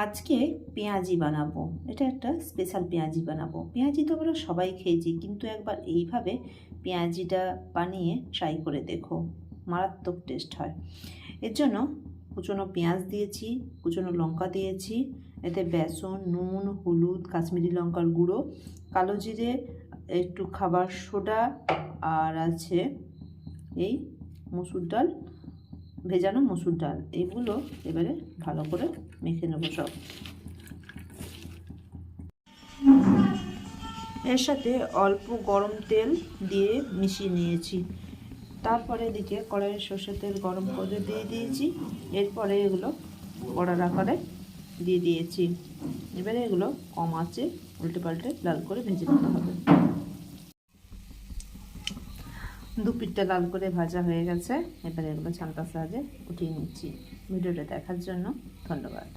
আজকে পেঁয়াজি বানাবো। এটা একটা স্পেশাল পেঁয়াজি বানাবো। পেঁয়াজি তো আমরা সবাই খেয়েছি, কিন্তু একবার এইভাবে পেঁয়াজিটা বানিয়ে ট্রাই করে দেখো, মারাত্মক টেস্ট হয়। এর জন্য কুচনো পেঁয়াজ দিয়েছি, কুচনো লঙ্কা দিয়েছি, এতে বেসন, নুন, হলুদ, কাশ্মীরি লঙ্কার গুঁড়ো, কালো জিরে, একটু খাবার সোডা, আর আছে এই মসুর ডাল, ভেজানো মসুর ডাল। এগুলো এবারে ভালো করে মেখে নেবো সব। এর সাথে অল্প গরম তেল দিয়ে মিশিয়ে নিয়েছি। তারপরে এদিকে কড়াইয়ে সর্ষের তেল গরম করে দিয়ে দিয়েছি। এরপরে এগুলো বড়ার আকারে দিয়ে দিয়েছি। এবারে এগুলো কম আঁচে উল্টে পাল্টে লাল করে ভেজে নিতে হবে। দু পিঠটা লাল করে ভাজা হয়ে গেছে। এবারে এগুলো ছান্তার সাহায্যে উঠিয়ে নিচ্ছি। ভিডিওটা দেখার জন্য ধন্যবাদ।